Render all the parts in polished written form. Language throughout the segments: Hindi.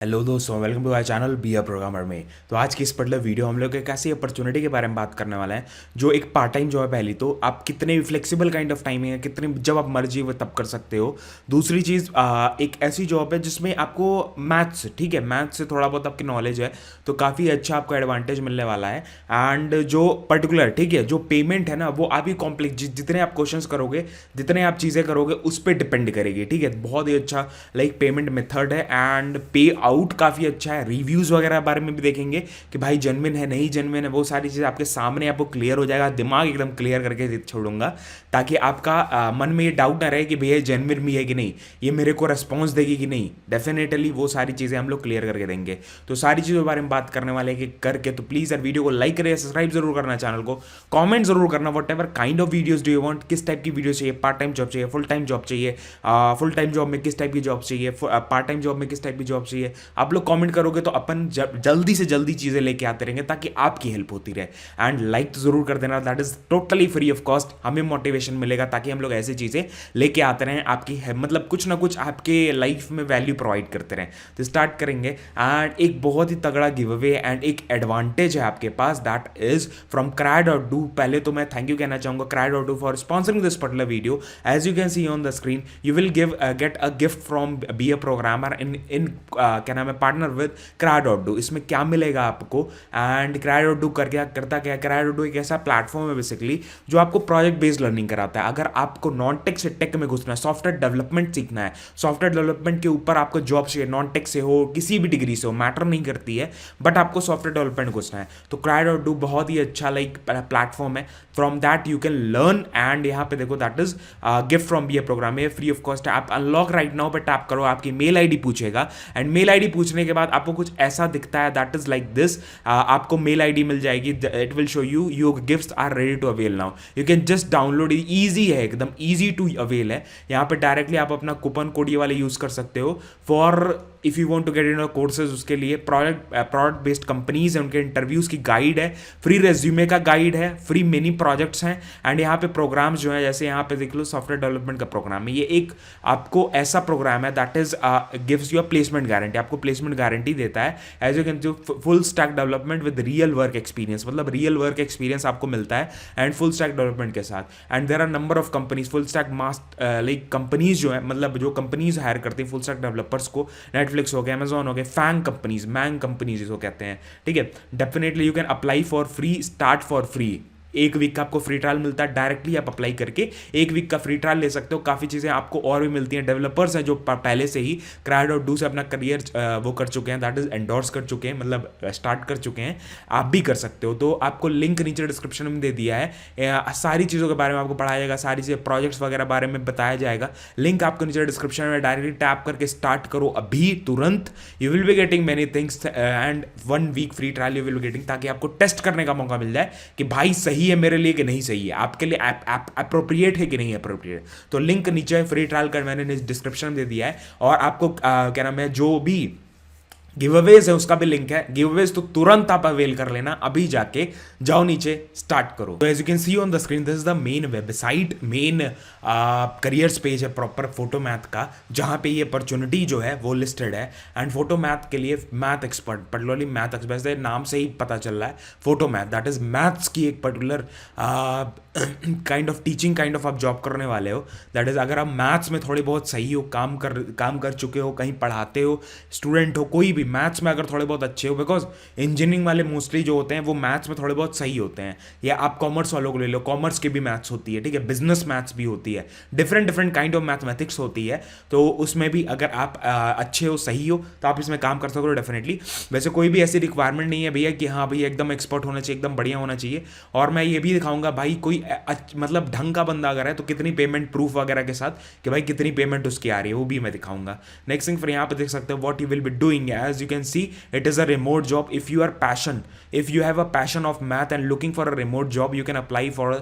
हेलो दोस्तों, welcome to our channel be a programmer में। तो आज की इस पर्टिकुलर वीडियो हम लोग एक ऐसी अपॉर्चुनिटी के बारे में बात करने वाला है जो एक पार्ट टाइम जॉब है। पहली तो आप कितने भी फ्लेक्सिबल काइंड ऑफ टाइमिंग है, कितने जब आप मर्जी वो तब कर सकते हो। दूसरी चीज़ एक ऐसी जॉब है जिसमें आपको मैथ्स, ठीक है, मैथ्स से थोड़ा बहुत आपकी नॉलेज है तो काफ़ी अच्छा आपको एडवांटेज मिलने वाला है। एंड जो पर्टिकुलर, ठीक है, जो पेमेंट है ना वो आपकी कॉम्प्लेक्स जितने आप क्वेश्चंस करोगे, जितने आप चीज़ें करोगे उस पर डिपेंड करेगी, ठीक है। बहुत ही अच्छा लाइक पेमेंट मेथड है एंड पे आउट काफ़ी अच्छा है। रिव्यूज़ वगैरह बारे में भी देखेंगे कि भाई जेन्युइन है नहीं जेन्युइन है, वो सारी चीज़ें आपके सामने आपको क्लियर हो जाएगा। दिमाग एकदम क्लियर करके छोड़ूंगा ताकि आपका मन में ये डाउट ना रहे कि भैया जेन्युइन भी है कि नहीं, ये मेरे को रेस्पॉन्स देगी कि नहीं। डेफिनेटली वो सारी चीज़ें हम लोग क्लियर करके देंगे। तो सारी चीज़ों के बारे में बात करने वाले हैं कि करके, तो प्लीज़ यार वीडियो को लाइक करें, सब्सक्राइब जरूर करना चैनल को, कॉमेंट जरूर करना what ever kind of videos do you want, किस टाइप की वीडियो चाहिए, पार्ट टाइम जॉब चाहिए, फुल टाइम जॉब चाहिए, फुल टाइम जॉब में किस टाइप की जॉब चाहिए, पार्ट टाइम जॉब में किस टाइप की जॉब चाहिए। आप लोग कमेंट करोगे तो अपन जल्दी से जल्दी चीज़ें लेके आते रहेंगे ताकि आपकी हेल्प होती रहे। एंड लाइक तो ज़रूर कर देना, that is totally free of cost. हमें मोटिवेशन मिलेगा ताकि हम लोग ऐसी चीज़ें लेके आते रहें, आपकी मतलब कुछ ना कुछ आपके लाइफ में वैल्यू प्रोवाइड करते रहें। तो स्टार्ट करेंगे। एंड एक बहुत ही तगड़ा गिव अवे एंड एक एडवांटेज है आपके पास, दैट इज फ्रॉम क्राई.डू। पहले तो मैं थैंक यू कहना चाहूँगा Crio Do for sponsoring this particular video. As you can see on the screen, you will get a gift from be a programmer in क्या नाम है, पार्टनर विद क्राई.डू। इसमें क्या मिलेगा आपको, एंड क्राई.डू करके करता क्या है, क्राई.डू एक ऐसा प्लेटफॉर्म है बेसिकली जो आपको प्रोजेक्ट बेस्ड लर्निंग कराता है। अगर आपको नॉन टेक से टेक में घुसना है, सॉफ्टवेयर डेवलपमेंट सीखना है, सॉफ्टवेयर डेवलपमेंट के ऊपर आपको जॉब चाहिए, नॉन टेक से हो किसी भी डिग्री से हो, मैटर नहीं करती है, बट आपको सॉफ्टवेयर डेवलपमेंट घुसना है तो क्राई.डू बहुत ही अच्छा लाइक प्लेटफॉर्म है। From that you can learn. And यहाँ पे देखो that is gift from be a program, ये फ्री ऑफ कॉस्ट है। आप अनलॉक राइट नाउ पे टैप करो, आपकी मेल आईडी पूछेगा एंड मेल आईडी पूछने के बाद आपको कुछ ऐसा दिखता है, दैट इज लाइक दिस। आपको मेल आईडी मिल जाएगी, it will show you your gifts are ready to avail now, you can just download. Easy है, एकदम ईजी टू अवेल है। यहाँ पे डायरेक्टली आप अपना कूपन कोड ये वाले यूज कर सकते हो for if you want to get in courses. उसके लिए प्रोडक्ट बेस्ड कंपनीज है, उनके इंटरव्यूज की गाइड है, फ्री रेज्यूमे का गाइड है, फ्री मिनी प्रोजेक्ट्स हैं। एंड यहाँ पे प्रोग्राम्स जो है, जैसे यहाँ पे देख लो सॉफ्टवेयर डेवलपमेंट का प्रोग्राम है, ये एक आपको ऐसा प्रोग्राम है that is gives you a placement guarantee, आपको प्लेसमेंट गारंटी देता है। As you can do full stack development with real work experience, मतलब रियल वर्क एक्सपीरियंस आपको मिलता है एंड फुल स्टैक डेवलपमेंट के साथ। And there are number of companies, full stack like companies जो है, मतलब जो कंपनीज हायर करती हैं फुल स्टैक डेवलपर्स को, नेटफ्लिक्स हो गया, अमेजॉन हो गया, फैंग कंपनीज जिसको कहते हैं, ठीक है। Definitely you can apply for free, start for free. एक वीक का आपको फ्री ट्रायल मिलता है, डायरेक्टली आप अप्लाई करके एक वीक का फ्री ट्रायल ले सकते हो। काफ़ी चीज़ें आपको और भी मिलती हैं। डेवलपर्स हैं जो पहले से ही क्राई.डू से अपना करियर वो कर चुके हैं, दैट इज एंडोर्स कर चुके हैं, मतलब स्टार्ट कर चुके हैं, आप भी कर सकते हो। तो आपको लिंक नीचे डिस्क्रिप्शन में दे दिया है, सारी चीज़ों के बारे में आपको पढ़ाया जाएगा, सारी चीज़ें प्रोजेक्ट्स वगैरह बारे में बताया जाएगा। लिंक आपको नीचे डिस्क्रिप्शन में, डायरेक्टली टैप करके स्टार्ट करो अभी तुरंत। You will be getting many things and 1 week free trial you will be getting, ताकि आपको टेस्ट करने का मौका मिल जाए कि भाई सही है मेरे लिए कि नहीं सही है, आपके लिए अप्रोप्रिएट है कि नहीं अप्रोप्रिएट। तो लिंक नीचे फ्री ट्रायल का मैंने डिस्क्रिप्शन में दे दिया है। और आपको क्या नाम है, जो भी गिव अवेज है उसका भी लिंक है। गिव अवेज तो तुरंत आप अवेल कर लेना, अभी जाके जाओ नीचे, स्टार्ट करो। तो as you can see on the screen, this is the main website, main careers page है प्रॉपर फोटो मैथ का, जहाँ पे ये अपॉर्चुनिटी जो है वो लिस्टेड है। एंड फोटो मैथ के लिए math expert, particularly math expert, नाम से ही पता चल रहा है photo math, that is maths की एक particular kind of teaching kind of आप जॉब करने वाले हो। दैट इज अगर आप मैथ्स में थोड़े बहुत सही हो, काम कर चुके हो, कहीं पढ़ाते हो, स्टूडेंट हो, कोई भी मैथ्स में अगर थोड़े बहुत अच्छे हो, बिकॉज इंजीनियरिंग वाले मोस्टली जो होते हैं वो मैथ्स में थोड़े बहुत सही होते हैं। या आप कॉमर्स वालों को ले लो, कॉमर्स की भी मैथ्स होती है, ठीक है, बिजनेस मैथ्स भी होती है, डिफरेंट काइंड ऑफ मैथमेटिक्स होती है। तो उसमें भी अगर आप अच्छे हो, सही हो, तो आप इसमें काम कर सकते हो डेफिनेटली। वैसे कोई भी ऐसी रिक्वायरमेंट नहीं है भैया कि हाँ भैया एकदम एक्सपर्ट होना चाहिए, एकदम बढ़िया होना चाहिए। और मैं ये भी दिखाऊंगा भाई कोई मतलब ढंग का बंदा अगर है तो कितनी पेमेंट प्रूफ वगैरह के साथ कि भाई कितनी पेमेंट उसकी आ रही है, वो भी मैं दिखाऊंगा। नेक्स्ट थिंग फिर यहाँ पे देख सकते हो what you will be doing. As you can see it is a remote job. If you have a passion of math and looking for a remote job, you can apply for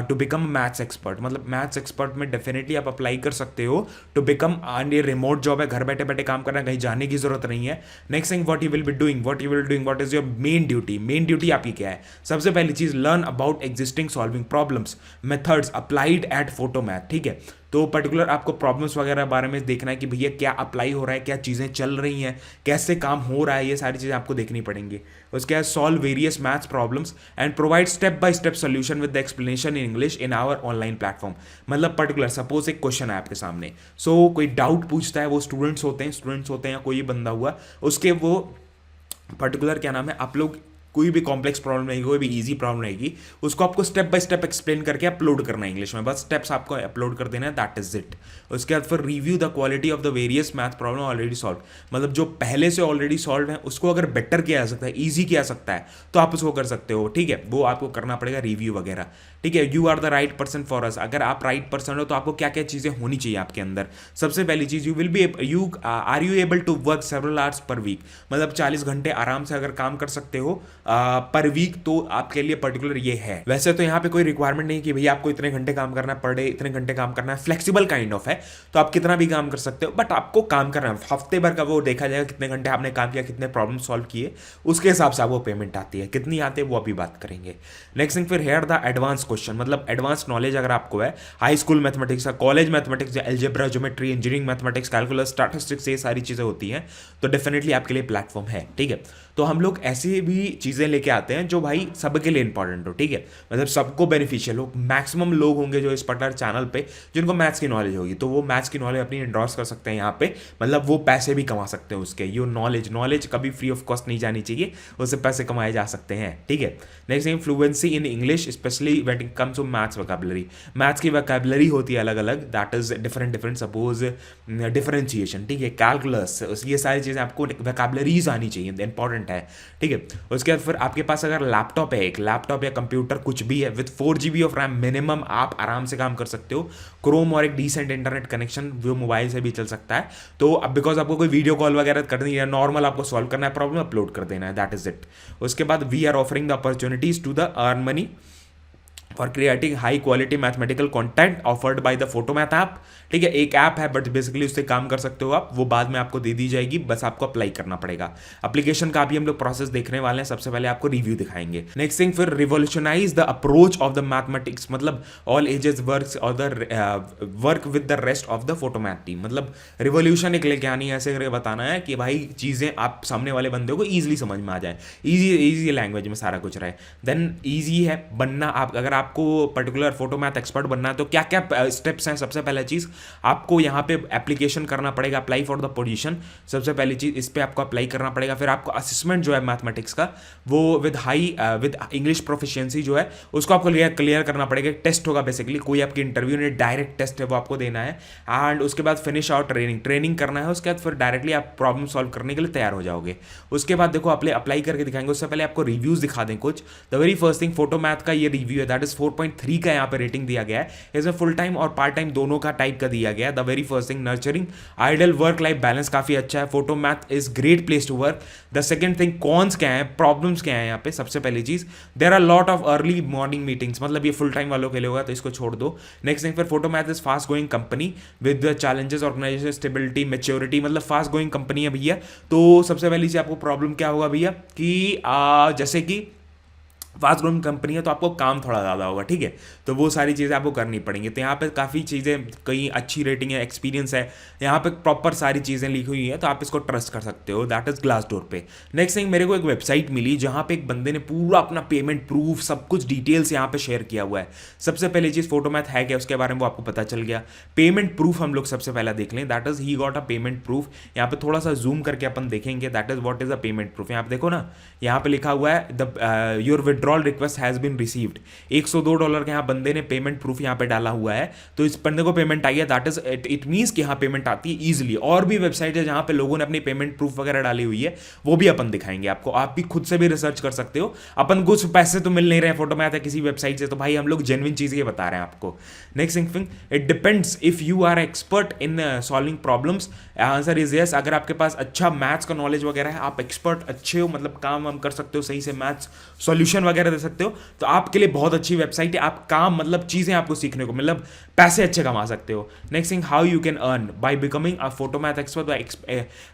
to become maths expert. मतलब मैथ्स एक्सपर्ट में डेफिनेटली आप अप्लाई कर सकते हो टू बिकम, एंड ये रिमोट जॉब है, घर बैठे बैठे काम करना, कहीं जाने की जरूरत नहीं है। Next thing what you will be doing, what is your main duty. Main duty आपकी क्या है? सबसे पहली चीज, learn about existing solving problem problems methods applied at photo math, ठीक है। तो पर्टिकुलर आपको प्रॉब्लम्स वगैरह बारे में देखना है कि भैया क्या अप्लाई हो रहा है, क्या चीज़ें चल रही हैं, कैसे काम हो रहा है, ये सारी चीज़ें आपको देखनी पड़ेंगी। उसके बाद solve various maths problems and provide step by step solution with the explanation in English in our online platform. मतलब पर्टिकुलर सपोज एक क्वेश्चन है आपके सामने, सो कोई डाउट पूछता है, वो स्टूडेंट्स होते हैं या कोई बंदा हुआ, उसके वो पर्टिकुलर क्या नाम है, आप लोग कोई भी कॉम्प्लेक्स प्रॉब्लम रहेगी, कोई भी इजी प्रॉब्लम रहेगी, उसको आपको स्टेप बाय स्टेप एक्सप्लेन करके अपलोड करना है इंग्लिश में, बस स्टेप्स आपको अपलोड कर देना है, दैट इज इट। उसके बाद फिर review the quality of the various math problem already solve, मतलब जो पहले से ऑलरेडी सॉल्व है उसको अगर बेटर किया जा सकता है, ईजी किया जा सकता है, तो आप उसको कर सकते हो, ठीक है। वो आपको करना पड़ेगा रिव्यू वगैरह, ठीक है। You are the right person for us, अगर आप राइट पर्सन हो तो आपको क्या क्या चीज़ें होनी चाहिए आपके अंदर। सबसे पहली चीज़, you are you able to work several hours per week, मतलब 40 घंटे आराम से अगर काम कर सकते हो पर वीक, तो आपके लिए पर्टिकुलर ये है। वैसे तो यहाँ पे कोई रिक्वायरमेंट नहीं कि भैया आपको इतने घंटे काम करना है पर डे, इतने घंटे काम करना है, फ्लेक्सिबल काइंड ऑफ है, तो आप कितना भी काम कर सकते हो, बट आपको काम करना है। हफ्ते भर का वो देखा जाएगा कितने घंटे आपने काम किया, कितने प्रॉब्लम सॉल्व किए, उसके हिसाब से आपको पेमेंट आती है, कितनी आती है वो अभी बात करेंगे। नेक्स्ट थिंग, फिर हेयर द एडवांस क्वेश्चन, मतलब एडवांस नॉलेज अगर आपको है, high school mathematics, college mathematics, algebra, geometry, engineering mathematics, calculus, statistics, ये सारी चीज़ें होती हैं, तो डेफिनेटली आपके लिए प्लेटफॉर्म है, ठीक है। तो हम लोग ऐसी भी चीज़ें लेके आते हैं जो भाई सबके लिए इंपॉर्टेंट हो, ठीक है, मतलब सबको बेनिफिशियल हो। मैक्सिमम लोग होंगे जो इस पर्टिकुलर चैनल पे जिनको मैथ्स की नॉलेज होगी, तो वो मैथ्स की नॉलेज अपनी एंडोर्स कर सकते हैं यहाँ पे, मतलब वो पैसे भी कमा सकते हैं उसके। ये नॉलेज कभी फ्री ऑफ कॉस्ट नहीं जानी चाहिए, उससे पैसे कमाए जा सकते हैं, ठीक है। Next thing, fluency in English specially when it comes to maths vocabulary, maths की वोकैबुलरी होती है अलग अलग, that is different, suppose differentiation, ठीक है, कैलकुलस, ये सारी चीज़ें आपको वोकैबुलरीज आनी चाहिए, इंपॉर्टेंट है, ठीक है। उसके बाद फिर आपके पास अगर लैपटॉप है, एक लैपटॉप या कंप्यूटर कुछ भी है, with 4 GB of RAM minimum, आप आराम से काम कर सकते हो। क्रोम और एक डिसेंट इंटरनेट कनेक्शन जो मोबाइल से भी चल सकता है, तो अब बिकॉज आपको कोई वीडियो कॉल वगैरह करनी है, नॉर्मल आपको सॉल्व करना है प्रॉब्लम, अपलोड कर देना है, दैट इज इट। उसके बाद we are offering the opportunities to the earn money for creating high quality mathematical content offered by the Photomath app, ठीक है। एक ऐप है बट बेसिकली उससे काम कर सकते हो आप, वो बाद में आपको दे दी जाएगी, बस आपको अप्लाई करना पड़ेगा। एप्लीकेशन का भी हम लोग प्रोसेस देखने वाले हैं, सबसे पहले आपको रिव्यू दिखाएंगे। नेक्स्ट थिंग, फिर revolutionise the approach of the mathematics, मतलब ऑल एजेस वर्क्स और the work with the rest of the Photomath team, मतलब रिवोल्यूशन एक लेके आनी है, ऐसे करके बताना है कि भाई चीज़ें आप सामने वाले बंदे को ईजिली समझ में आ जाए, ईजी लैंग्वेज में सारा कुछ रहे, देन ईजी है बनना। आप अगर आपको पर्टिकुलर फोटो मैथ एक्सपर्ट बनना है तो क्या क्या स्टेप्स हैं। सबसे पहला चीज़, आपको यहाँ पे एप्लीकेशन करना पड़ेगा, अप्लाई फॉर द पोजीशन, सबसे पहली चीज़ इस पे आपको अप्लाई करना पड़ेगा। फिर आपको असेसमेंट जो है मैथमेटिक्स का, वो विद इंग्लिश प्रोफिशिएंसी जो है उसको आपको क्लियर करना पड़ेगा। टेस्ट होगा बेसिकली, कोई आपकी इंटरव्यू नहीं, डायरेक्ट टेस्ट है वो आपको देना है। एंड उसके बाद फिनिश आउट ट्रेनिंग करना है, उसके बाद फिर डायरेक्टली आप प्रॉब्लम सॉल्व करने के लिए तैयार हो जाओगे। उसके बाद देखो अप्लाई करके दिखाएंगे, उससे पहले आपको रिव्यूज दिखा दें कुछ। The very first thing, photo math का ये रिव्यू है, दैट इज 4.3 का यहाँ पे रेटिंग दिया गया है। इसमें फुल टाइम और पार्ट टाइम दोनों का टाइप का दिया गया है। The very first thing, nurturing ideal work life balance काफी अच्छा है, Photomath is great place to work. The second thing, cons क्या है, प्रॉब्लम्स क्या है यहाँ पे। सबसे पहली चीज, there are lot of early morning meetings, मतलब ये फुल टाइम वालों के लिए होगा तो इसको छोड़ दो। नेक्स्ट थिंग, फिर Photomath is fast going company with challenges, organisation stability, maturity, मतलब फास्ट गोइंग कंपनी है भैया। तो सबसे पहली चीज आपको प्रॉब्लम क्या होगा भैया कि जैसे कि फास्ट ग्रोइंग कंपनी है तो आपको काम थोड़ा ज़्यादा होगा, ठीक है, तो वो सारी चीज़ें आपको करनी पड़ेंगी। तो यहाँ पे काफ़ी चीज़ें, कई अच्छी रेटिंग है, एक्सपीरियंस है, यहाँ पे प्रॉपर सारी चीज़ें लिखी हुई हैं, तो आप इसको ट्रस्ट कर सकते हो, दैट इज़ ग्लासडोर पे। नेक्स्ट थिंग, मेरे को एक वेबसाइट मिली जहाँ पे एक बंदे ने पूरा अपना पेमेंट प्रूफ सब कुछ डिटेल्स यहाँ पे शेयर किया हुआ है। सबसे पहली चीज़, फोटो मैथ है क्या उसके बारे में वो आपको पता चल गया। पेमेंट प्रूफ हम लोग सबसे पहले देख लें, that is he got a payment proof. यहाँ पे थोड़ा सा जूम करके अपन देखेंगे, that is what is a payment proof. यहाँ पे देखो ना, यहाँ पे लिखा हुआ है the your withdrawal request has been received. $102 के यहाँ बंदे ने पेमेंट प्रूफ यहाँ पे डाला हुआ है, तो इस बंदे को पेमेंट आई है, दैट इज इट मींस कि यहाँ पेमेंट आती है इजीली। और भी वेबसाइट है जहाँ पे लोगों ने अपनी पेमेंट प्रूफ वगैरह डाली हुई है, वो भी अपन दिखाएंगे आपको, आप भी खुद से भी रिसर्च कर सकते हो। अपन कुछ पैसे तो मिल नहीं रहे फोटो मैथ है किसी वेबसाइट से, तो भाई हम लोग जेन्युइन चीज़ ये बता रहे हैं आपको। Next thing, it depends if you are expert in solving problems. Answer is yes, अगर आपके पास अच्छा मैथ्स का नॉलेज वगैरह है, आप एक्सपर्ट अच्छे हो, मतलब काम वाम कर सकते हो सही से, मैथ्स सॉल्यूशन वगैरह दे सकते हो, तो आपके लिए बहुत अच्छी वेबसाइट है। आप काम मतलब चीज़ें आपको सीखने को मतलब पैसे अच्छे कमा सकते हो। Next thing, how you can earn by becoming a photo math expert.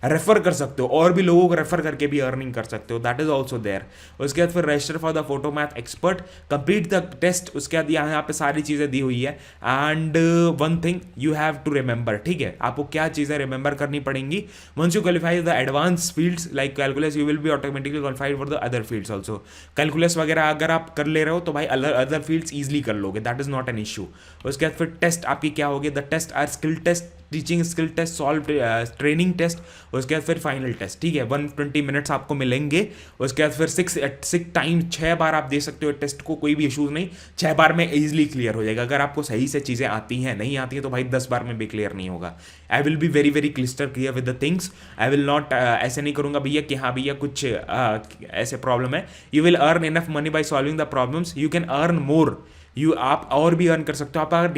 Refer कर सकते हो और भी लोगों को रेफर करके भी अर्निंग कर सकते हो, दैट इज ऑल्सो देयर। उसके बाद फिर register for the Photomath expert, complete the test. उसके बाद यहाँ पे सारी चीज़ें दी हुई है। And one thing you have to remember, ठीक है, आपको क्या चीज़ें रिमेंबर करनी पड़ेंगी। Once you qualify the advance fields like calculus, you will be automatically qualified for the other fields also. Calculus वगैरह अगर आप कर ले रहे हो तो भाई अदर फील्ड्स ईजिली कर लोगे, that is not an issue. उसके बाद फिर टेस्ट आपकी क्या होगी, the test are skill test, teaching skill test, solve training test. उसके बाद फिर फाइनल टेस्ट, ठीक है, 120 मिनट्स आपको मिलेंगे। उसके बाद फिर 6 टाइम 6 बार आप दे सकते हो टेस्ट को, कोई भी इशूज़ नहीं, 6 बार में इजीली क्लियर हो जाएगा। अगर आपको सही से चीज़ें आती हैं, नहीं आती हैं तो भाई 10 बार में भी क्लियर नहीं होगा। I will be very very clyster clear with the things. I will not ऐसे नहीं करूँगा भैया कि हाँ भैया कुछ ऐसे प्रॉब्लम है। You will earn enough money by solving the problems, you can earn more. आप और भी अर्न कर सकते हो। आप अगर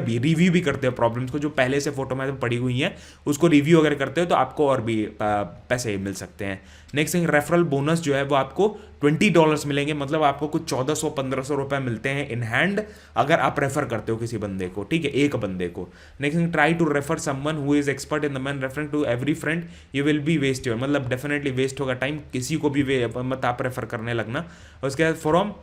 रिव्यू भी करते हो प्रॉब्लम्स को जो पहले से फोटो में पड़ी हुई हैं, उसको रिव्यू अगर करते हो तो आपको और भी पैसे मिल सकते हैं। नेक्स्ट थिंग, रेफरल बोनस जो है वो आपको $20 मिलेंगे, मतलब आपको कुछ 1400-1500 रुपये मिलते हैं इन हैंड अगर आप रेफर करते हो किसी बंदे को, ठीक है, एक बंदे को। Next thing, try to refer someone who is expert in the man referring to every friend, you will be waste your, मतलब डेफिनेटली वेस्ट होगा टाइम, किसी को भी मत आप रेफर करने लगना। उसके बाद फ्रॉम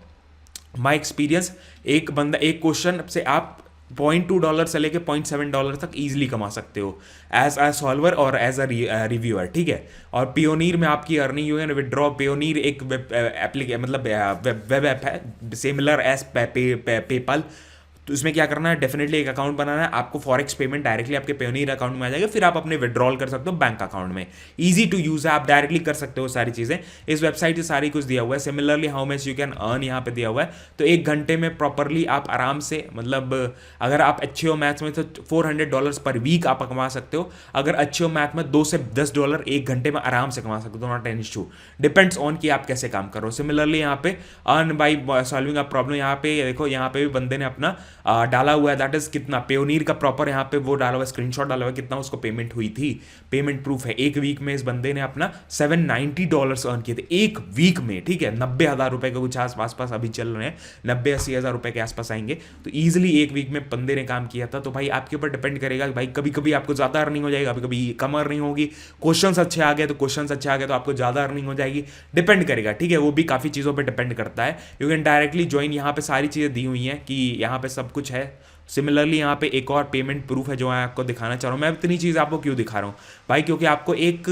माई एक्सपीरियंस, एक बंदा एक क्वेश्चन से आप $0.2 से लेके $0.7 तक ईजिली कमा सकते हो एज अ सॉल्वर और एज अ रिव्यूअर, ठीक है। और पियोनीर में आपकी अर्निंग यू कैन विदड्रॉ, पियोनीर एक मतलब वेब ऐप है सिमिलर एज पेपल। तो इसमें क्या करना है, डेफिनेटली एक अकाउंट बनाना है, आपको फॉरेक्स पेमेंट डायरेक्टली आपके पेयोनीर अकाउंट में आ जाएगा, फिर आप अपने विड्रॉल कर सकते हो बैंक अकाउंट में। ईजी टू यूज है, आप डायरेक्टली कर सकते हो सारी चीज़ें। इस वेबसाइट से सारी कुछ दिया हुआ है। Similarly how much you can earn यहाँ पे दिया हुआ है। तो 1 घंटे में प्रॉपरली आप आराम से, मतलब अगर आप अच्छे हो मैथ्स में तो $400 पर वीक आप कमा सकते हो। अगर अच्छे हो मैथ में $2 से $10 1 घंटे में आराम से कमा सकते हो, not an issue, depends on कि आप कैसे काम कर रहे हो। सिमिलरली यहाँ पे earn by solving a problem, यहाँ पे देखो, यहाँ पे भी बंदे ने अपना डाला हुआ है, दैट इज कितना पेयोनीर का प्रॉपर यहाँ पे वो डाला हुआ है, स्क्रीनशॉट डाला हुआ है, कितना उसको पेमेंट हुई थी, पेमेंट प्रूफ है। 1 वीक में इस बंदे ने अपना $790 अर्न किए थे 1 वीक में, ठीक है। 90,000 रुपए के कुछ आसपास अभी चल रहे हैं, 90-80 हज़ार रुपए के आसपास आएंगे। तो ईजिली 1 वीक में बंदे ने काम किया था। तो भाई आपके ऊपर डिपेंड करेगा कि भाई कभी कभी आपको ज़्यादा अर्निंग हो जाएगी, कभी कभी कम अर्निंग होगी। क्वेश्चन अच्छे आ गए तो आपको ज़्यादा अर्निंग हो जाएगी, डिपेंड करेगा, ठीक है। वो भी काफ़ी चीज़ों पर डिपेंड करता है। यू कैन डायरेक्टली ज्वाइन, यहाँ पे सारी चीज़ें दी हुई हैं कि यहाँ पे सब कुछ है। सिमिलरली यहाँ पे एक और पेमेंट प्रूफ है जो मैं आपको दिखाना चाह रहा हूँ। मैं इतनी चीज़ आपको क्यों दिखा रहा हूँ भाई, क्योंकि आपको एक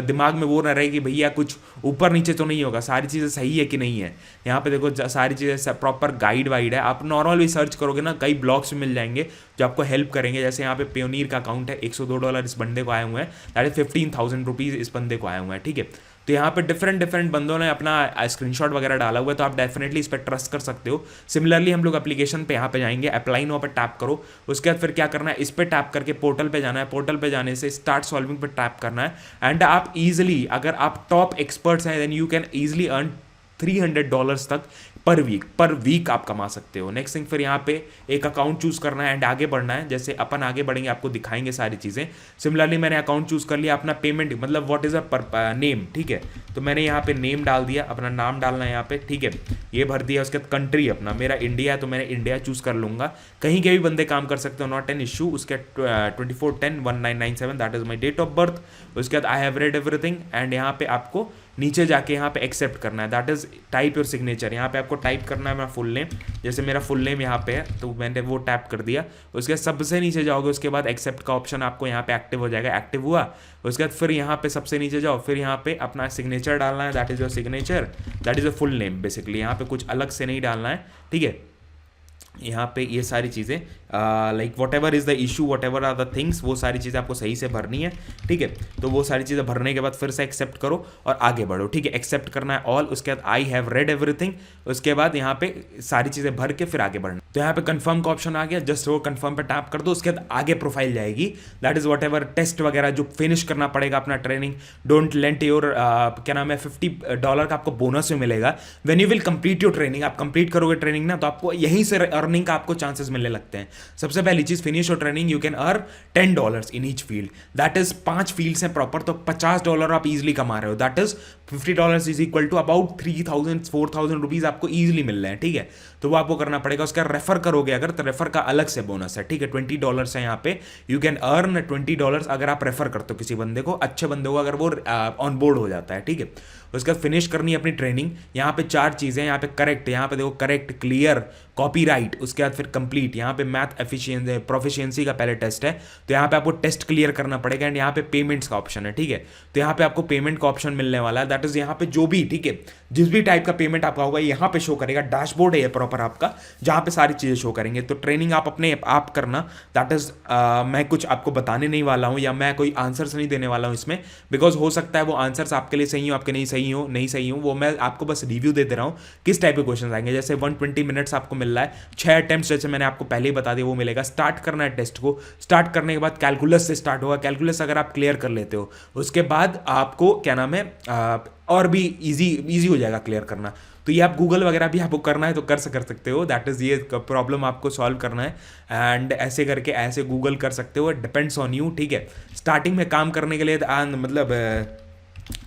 दिमाग में वो ना रहे कि भैया कुछ ऊपर नीचे तो नहीं होगा, सारी चीज़ें सही है कि नहीं है। यहाँ पे देखो सारी चीज़ें प्रॉपर गाइड वाइड है। आप नॉर्मल भी सर्च करोगे ना, कई ब्लॉग्स मिल जाएंगे जो आपको हेल्प करेंगे। जैसे यहाँ पे पेयोनीर का अकाउंट है, $102 इस बंदे को आए हुए हैं, दैट इज 15,000 रुपीज़ इस बंदे को आए हुए हैं, ठीक है। तो यहाँ पे डिफरेंट बंदों ने अपना स्क्रीनशॉट वगैरह डाला हुआ है, तो आप डेफिनेटली इस पर ट्रस्ट कर सकते हो। सिमिलरली हम लोग एप्लीकेशन पे यहाँ पे जाएंगे, अप्लाई नाउ पे टैप करो। उसके बाद फिर क्या करना है, इस पे टैप करके पोर्टल पे जाना है। पोर्टल पे जाने से स्टार्ट सॉल्विंग पे टैप करना है। एंड आप इजीली, अगर आप टॉप एक्सपर्ट्स हैं, then you can easily earn $300 तक पर वीक आप कमा सकते हो। नेक्स्ट थिंग, फिर यहाँ पे एक अकाउंट चूज करना है एंड आगे बढ़ना है। जैसे अपन आगे बढ़ेंगे आपको दिखाएंगे सारी चीज़ें। सिमिलरली मैंने अकाउंट चूज कर लिया, अपना पेमेंट मतलब व्हाट इज़ अ नेम, ठीक है। तो मैंने यहाँ पे नेम डाल दिया, अपना नाम डालना है यहाँ पे, ठीक है, ये भर दिया। उसके बाद कंट्री अपना मेरा इंडिया है तो मैंने इंडिया चूज कर लूँगा। कहीं के भी बंदे काम कर सकते हो, नॉट एन इशू। उसके 24/10/1997 that is my date of birth. उसके बाद I have read everything and यहाँ पे आपको नीचे जाके यहाँ पे एक्सेप्ट करना है, that is type your signature. यहाँ पे आपको टाइप करना है मेरा फुल नेम, जैसे मेरा फुल नेम यहाँ पे है तो मैंने वो टैप कर दिया। उसके सबसे नीचे जाओगे, उसके बाद एक्सेप्ट का ऑप्शन आपको यहाँ पे एक्टिव हो जाएगा, एक्टिव हुआ। उसके बाद फिर यहाँ पे सबसे नीचे जाओ, फिर यहाँ पे अपना सिग्नेचर डालना है, that is your signature, that is your full name basically. यहाँ पे कुछ अलग से नहीं डालना है, ठीक है। यहाँ पे ये सारी चीज़ें like whatever is the issue, whatever are the things, वो सारी चीज़ें आपको सही से भरनी है, ठीक है। तो वो सारी चीज़ें भरने के बाद फिर से एक्सेप्ट करो और आगे बढ़ो, ठीक है। एक्सेप्ट करना है ऑल। उसके बाद आई हैव रेड एवरीथिंग। उसके बाद यहाँ पे सारी चीज़ें भर के फिर आगे बढ़ना। तो यहाँ पे कंफर्म का ऑप्शन आ गया, जस्ट वो कंफर्म पे टैप कर दो, उसके बाद आगे प्रोफाइल जाएगी, that is whatever test वगैरह जो फिनिश करना पड़ेगा अपना ट्रेनिंग। डोंट लेंट योर क्या नाम है $50 का आपको बोनस में मिलेगा when you will complete your training. आप कंप्लीट करोगे ट्रेनिंग ना, तो आपको यहीं से अर्निंग का आपको चांसेस मिलने लगते हैं। सबसे पहली चीज, finish your training, you can earn $10 in each field, that is 5 fields हैं प्रॉपर, तो $50 आप इजिली कमा रहे हो। That is $50 is equal to about 3000-4000 rupees आपको इजिली मिल रहे हैं, ठीक है। तो वो आपको करना पड़ेगा। उसका रेफर करोगे अगर, तो रेफर का अलग से बोनस है, ठीक है। $20 है यहाँ पे, यू कैन अर्न $20 अगर आप रेफर करते हो किसी बंदे को, अच्छे बंदे को, अगर वो ऑन बोर्ड हो जाता है, ठीक है। उसके बाद फिनिश करनी है अपनी ट्रेनिंग। यहाँ पे 4 चीजें, यहाँ पे करेक्ट, यहाँ पे देखो करेक्ट, क्लियर, कॉपीराइट, उसके बाद फिर कंप्लीट। यहाँ पे मैथ एफिशिएंसी प्रोफिशिएंसी का पहले टेस्ट है, तो यहाँ पे आपको टेस्ट क्लियर करना पड़ेगा। एंड यहाँ पे पेमेंट्स का ऑप्शन है, ठीक है। तो यहाँ पे आपको पेमेंट का ऑप्शन मिलने वाला है, दैट इज यहाँ पे जो भी, ठीक है, जिस भी टाइप का पेमेंट आपका होगा यहाँ पे शो करेगा। डैशबोर्ड है ये प्रॉपर आपका, जहाँ पे सारी चीजें शो करेंगे। तो ट्रेनिंग आप अपने आप करना, दैट इज मैं कुछ आपको बताने नहीं वाला हूँ, या मैं कोई आंसर्स नहीं देने वाला हूँ इसमें, बिकॉज हो सकता है वो आंसर्स आपके लिए सही हो, आपके नहीं सही हो, वो मैं आपको बस रिव्यू दे दे रहा हूँ किस टाइप के क्वेश्चन आएंगे। जैसे 120 मिनट्स आपको मिल रहा है, 6 अटेम्प्ट, जैसे मैंने आपको पहले ही बता दिया, वो मिलेगा। स्टार्ट करना है टेस्ट को, स्टार्ट करने के बाद कैलकुलस से स्टार्ट होगा। कैलकुलस अगर आप क्लियर कर लेते हो, उसके बाद आपको क्या नाम है और भी इजी हो जाएगा क्लियर करना। तो ये आप गूगल वगैरह भी आपको करना है तो कर सकते हो, दैट इज ये प्रॉब्लम आपको सॉल्व करना है। एंड ऐसे करके ऐसे गूगल कर सकते हो, डिपेंड्स ऑन यू, ठीक है। स्टार्टिंग में काम करने के लिए मतलब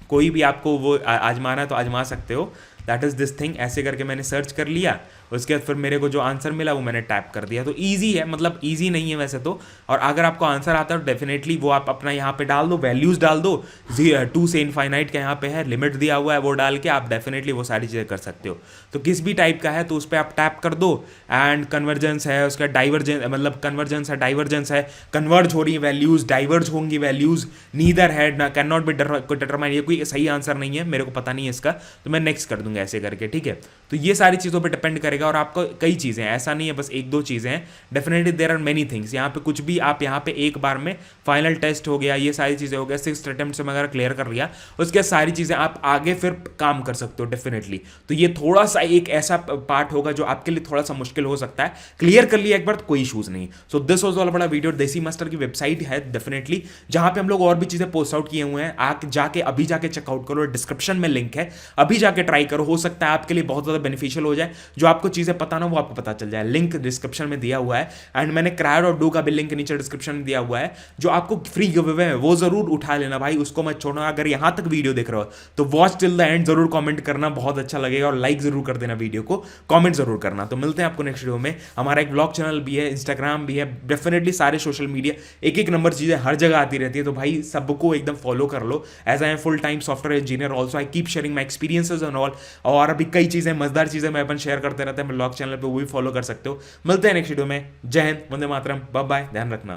कोई भी आपको वो आजमाना है तो आजमा सकते हो, दैट इज दिस थिंग। ऐसे करके मैंने सर्च कर लिया, उसके बाद फिर मेरे को जो आंसर मिला वो मैंने टैप कर दिया। तो ईजी है, मतलब ईजी नहीं है वैसे तो। और अगर आपको आंसर आता है तो डेफिनेटली वो आप अपना यहाँ पे डाल दो, वैल्यूज डाल दो, 2 से इनफाइनाइट का यहाँ पे है लिमिट दिया हुआ है, वो डाल के आप डेफिनेटली वो सारी चीज़ें कर सकते हो। तो किस भी टाइप का है तो उस पर आप टैप कर दो। एंड कन्वर्जेंस है, उसका डाइवर्जेंस, मतलब कन्वर्जेंस है, डाइवर्जेंस है, कन्वर्ज हो रही है वैल्यूज, डाइवर्ज होंगी वैल्यूज, नीदर है, कैन नॉट बी डिटरमाइन, ये कोई सही आंसर नहीं है, मेरे को पता नहीं है इसका, तो मैं नेक्स्ट कर दूंगा ऐसे करके, ठीक है। तो ये सारी चीज़ों पर डिपेंड करेगा। और आपको कई चीज़ें हैं, ऐसा नहीं है बस 1-2 चीज़ें हैं, definitely there are many things. यहाँ पे कुछ भी आप यहाँ पे एक बार में फाइनल टेस्ट हो गया, ये सारी चीज़ें हो गया, 6 अटेम्प्ट से अगर क्लियर कर लिया, उसके सारी चीज़ें आप आगे फिर काम कर सकते हो डेफिनेटली। तो ये थोड़ा सा एक ऐसा पार्ट होगा जो आपके लिए थोड़ा सा मुश्किल हो सकता है, क्लियर कर लिया एक बार तो कोई इशूज़ नहीं। सो दिस वाज ऑल बड़ा वीडियो। देसी मास्टर की वेबसाइट है डेफिनेटली, जहाँ पे हम लोग और भी चीज़ें पोस्ट आउट किए हुए हैं, अभी जाके चेकआउट करो, डिस्क्रिप्शन में लिंक है, अभी जाके ट्राई करो, हो सकता है आपके लिए बहुत ज़्यादा बेनिफिशियल हो जाए। जो आपको चीज़ें पता ना वो आपको पता चल जाए। लिंक डिस्क्रिप्शन में दिया हुआ है, एंड मैंने Cryo.do का भी लिंक नीचे डिस्क्रिप्शन में दिया हुआ है। जो आपको फ्री गिवअवे है वो जरूर उठा लेना भाई, उसको मत छोड़ना। अगर यहां तक वीडियो देख रहे हो तो वॉच टिल द एंड, जरूर कमेंट करना, बहुत अच्छा लगेगा। और लाइक जरूर कर देना वीडियो को, कमेंट जरूर करना। तो मिलते हैं आपको नेक्स्ट वीडियो में। हमारा एक ब्लॉग चैनल भी है, इंस्टाग्राम भी है, डेफिनेटली सारे सोशल मीडिया, एक नंबर चीजें हर जगह आती रहती है, तो भाई सबको एकदम फॉलो कर लो। As I am full time software engineer also, I keep sharing my experiences and all. और अभी कई चीजें, मजेदार चीजें मैं अपन शेयर करते रहते हैं ब्लॉग चैनल पे, वो भी फॉलो कर सकते हो। मिलते हैं नेक्स्ट वीडियो में। जय हिंद, वंदे मातरम, बाय बाय, ध्यान रखना।